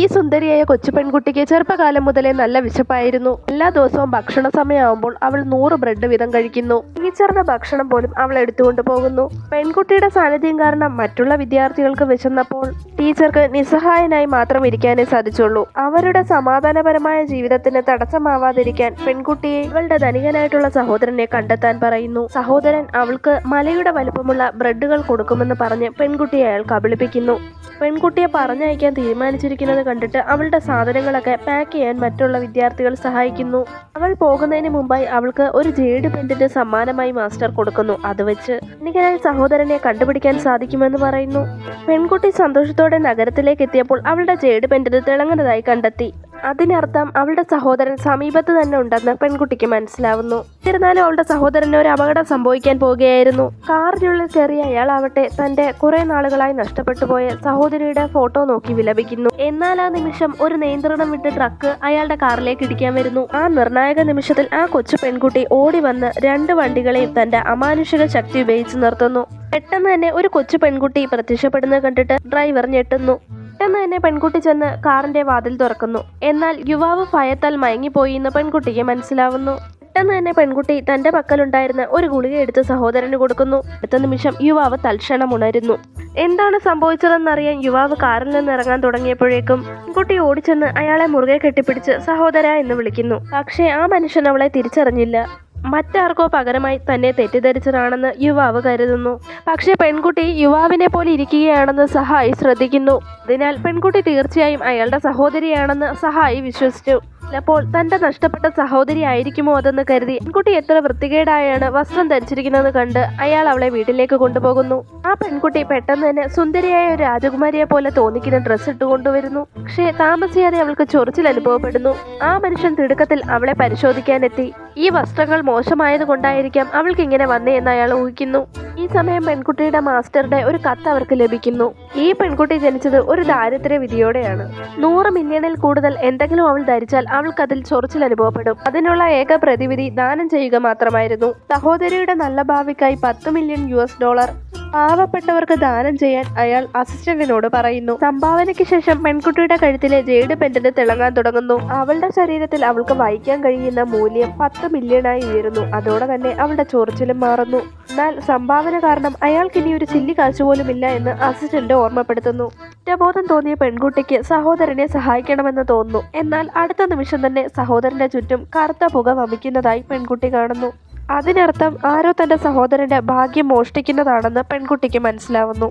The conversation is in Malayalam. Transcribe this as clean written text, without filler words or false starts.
ഈ സുന്ദരിയായ കൊച്ചു പെൺകുട്ടിക്ക് ചെറുപ്പകാലം മുതലേ നല്ല വിശപ്പായിരുന്നു. എല്ലാ ദിവസവും ഭക്ഷണ സമയമാകുമ്പോൾ അവൾ 100 ബ്രെഡ് വീതം കഴിക്കുന്നു. ടീച്ചറുടെ ഭക്ഷണം പോലും അവൾ എടുത്തുകൊണ്ട് പോകുന്നു. പെൺകുട്ടിയുടെ സാന്നിധ്യം കാരണം മറ്റുള്ള വിദ്യാർത്ഥികൾക്ക് വിശന്നപ്പോൾ ടീച്ചർക്ക് നിസ്സഹായനായി മാത്രം ഇരിക്കാനേ സാധിച്ചുള്ളൂ. അവരുടെ സമാധാനപരമായ ജീവിതത്തിന് തടസ്സമാവാതിരിക്കാൻ പെൺകുട്ടിയെ അവളുടെ ധനികനായിട്ടുള്ള സഹോദരനെ കണ്ടെത്താൻ പറയുന്നു. സഹോദരൻ അവൾക്ക് മലയുടെ വലുപ്പമുള്ള ബ്രെഡുകൾ കൊടുക്കുമെന്ന് പറഞ്ഞ് പെൺകുട്ടിയെ അയാൾ കബളിപ്പിക്കുന്നു. പെൺകുട്ടിയെ പറഞ്ഞയക്കാൻ തീരുമാനിച്ചിരിക്കുന്നത് കണ്ടിട്ട് അവളുടെ സാധനങ്ങളൊക്കെ പാക്ക് ചെയ്യാൻ മറ്റുള്ള വിദ്യാർത്ഥികൾ സഹായിക്കുന്നു. അവൾ പോകുന്നതിന് മുമ്പായി അവൾക്ക് ഒരു ജേഡ് പെൻഡന്റ് സമ്മാനമായി മാസ്റ്റർ കൊടുക്കുന്നു. അത് വെച്ച് ധനികനായ സഹോദരനെ കണ്ടുപിടിക്കാൻ സാധിക്കുമെന്ന് പറയുന്നു. പെൺകുട്ടി സന്തോഷത്തോടെ നഗരത്തിലേക്ക് എത്തിയപ്പോൾ അവളുടെ ജേഡ് പെൻഡന്റ് തിളങ്ങുന്നതായി കണ്ടെത്തി. അതിനർത്ഥം അവളുടെ സഹോദരൻ സമീപത്ത് തന്നെ ഉണ്ടെന്ന് പെൺകുട്ടിക്ക് മനസ്സിലാവുന്നു. എന്നിരുന്നാലും അവളുടെ സഹോദരന് ഒരു അപകടം സംഭവിക്കാൻ പോവുകയായിരുന്നു. കാറിനുള്ളിൽ കയറിയ അയാളാവട്ടെ തന്റെ കുറെ നാളുകളായി നഷ്ടപ്പെട്ടു പോയ സഹോദരിയുടെ ഫോട്ടോ നോക്കി വിലപിക്കുന്നു. എന്നാൽ ആ നിമിഷം ഒരു നിയന്ത്രണം വിട്ട് ട്രക്ക് അയാളുടെ കാറിലേക്ക് ഇടിക്കാൻ വരുന്നു. ആ നിർണായക നിമിഷത്തിൽ ആ കൊച്ചു പെൺകുട്ടി ഓടി വന്ന് 2 വണ്ടികളെയും തന്റെ അമാനുഷിക ശക്തി ഉപയോഗിച്ച് നിർത്തുന്നു. പെട്ടെന്ന് തന്നെ ഒരു കൊച്ചു പെൺകുട്ടി പ്രത്യക്ഷപ്പെടുന്നത് കണ്ടിട്ട് ഡ്രൈവർ ഞെട്ടുന്നു. പെട്ടെന്ന് തന്നെ പെൺകുട്ടി ചെന്ന് കാറിന്റെ വാതിൽ തുറക്കുന്നു. എന്നാൽ യുവാവ് ഭയത്താൽ മയങ്ങിപ്പോയി എന്ന് പെൺകുട്ടിക്ക് മനസ്സിലാവുന്നു. പെട്ടെന്ന് തന്നെ പെൺകുട്ടി തന്റെ പക്കലുണ്ടായിരുന്ന ഒരു ഗുളിക എടുത്ത് സഹോദരന് കൊടുക്കുന്നു. അടുത്ത നിമിഷം യുവാവ് തൽക്ഷണം ഉണരുന്നു. എന്താണ് സംഭവിച്ചതെന്നറിയാൻ യുവാവ് കാറിൽ നിന്ന് ഇറങ്ങാൻ തുടങ്ങിയപ്പോഴേക്കും പെൺകുട്ടി ഓടിച്ചെന്ന് അയാളെ മുറുകെ കെട്ടിപ്പിടിച്ച് സഹോദര എന്ന് വിളിക്കുന്നു. പക്ഷേ ആ മനുഷ്യൻ അവളെ തിരിച്ചറിഞ്ഞില്ല. മറ്റാർക്കോ പകരമായി തന്നെ തെറ്റിദ്ധരിച്ചതാണെന്ന് യുവാവ് കരുതുന്നു. പക്ഷെ പെൺകുട്ടി യുവാവിനെ പോലെ ഇരിക്കുകയാണെന്ന് സഹായി ശ്രദ്ധിക്കുന്നു. അതിനാൽ പെൺകുട്ടി തീർച്ചയായും അയാളുടെ സഹോദരിയാണെന്ന് സഹായി വിശ്വസിച്ചു. അപ്പോൾ തന്റെ നഷ്ടപ്പെട്ട സഹോദരി ആയിരിക്കുമോ അതെന്ന് കരുതി പെൺകുട്ടി എത്ര വൃത്തികേടായാണ് വസ്ത്രം ധരിച്ചിരിക്കുന്നത് കണ്ട് അയാൾ അവളെ വീട്ടിലേക്ക് കൊണ്ടുപോകുന്നു. ആ പെൺകുട്ടി പെട്ടെന്ന് തന്നെ സുന്ദരിയായ ഒരു രാജകുമാരിയെ പോലെ തോന്നിക്കുന്ന ഡ്രസ്സ് ഇട്ടുകൊണ്ടുവരുന്നു. പക്ഷേ താമസിയാതെ അവൾക്ക് ചൊറിച്ചിൽ അനുഭവപ്പെടുന്നു. ആ മനുഷ്യൻ തിടുക്കത്തിൽ അവളെ പരിശോധിക്കാനെത്തി. ഈ വസ്ത്രങ്ങൾ മോശമായത് കൊണ്ടായിരിക്കാം അവൾക്ക് ഇങ്ങനെ വന്നേ എന്ന് അയാൾ ഊഹിക്കുന്നു. ഈ സമയം പെൺകുട്ടിയുടെ മാസ്റ്ററുടെ ഒരു കത്ത് അവർക്ക് ലഭിക്കുന്നു. ഈ പെൺകുട്ടി ജനിച്ചത് ഒരു ദാരിദ്ര്യ വിധിയോടെയാണ്. 100 മില്യണിൽ കൂടുതൽ എന്തെങ്കിലും അവൾ ധരിച്ചാൽ അവൾക്കതിൽ ചൊറിച്ചിൽ അനുഭവപ്പെടും. അതിനുള്ള ഏക പ്രതിവിധി ദാനം ചെയ്യുക മാത്രമായിരുന്നു. സഹോദരിയുടെ നല്ല ഭാവിക്കായി $10 മില്യൺ പാവപ്പെട്ടവർക്ക് ദാനം ചെയ്യാൻ അയാൾ അസിസ്റ്റന്റിനോട് പറയുന്നു. സംഭാവനയ്ക്ക് ശേഷം പെൺകുട്ടിയുടെ കഴുത്തിലെ ജേഡ് പെൻഡന്റ് തിളങ്ങാൻ തുടങ്ങുന്നു. അവളുടെ ശരീരത്തിൽ അവൾക്ക് വഹിക്കാൻ കഴിയുന്ന മൂല്യം 10 മില്യണായി ഉയരുന്നു. അതോടെ തന്നെ അവളുടെ ചൊറിച്ചിലും മാറുന്നു. എന്നാൽ സംഭാവന കാരണം അയാൾക്ക് ഇനി ഒരു ചില്ലി കാശ് പോലും ഇല്ല എന്ന് അസിസ്റ്റന്റ് ഓർമ്മപ്പെടുത്തുന്നു. കുറ്റബോധം തോന്നിയ പെൺകുട്ടിക്ക് സഹോദരനെ സഹായിക്കണമെന്ന് തോന്നുന്നു. എന്നാൽ അടുത്ത നിമിഷം തന്നെ സഹോദരന്റെ ചുറ്റും കറുത്ത പുക വമിക്കുന്നതായി പെൺകുട്ടി കാണുന്നു. അതിനർത്ഥം ആരോ തന്റെ സഹോദരന്റെ ഭാഗ്യം മോഷ്ടിക്കുന്നതാണെന്ന് പെൺകുട്ടിക്ക് മനസ്സിലാവുന്നു.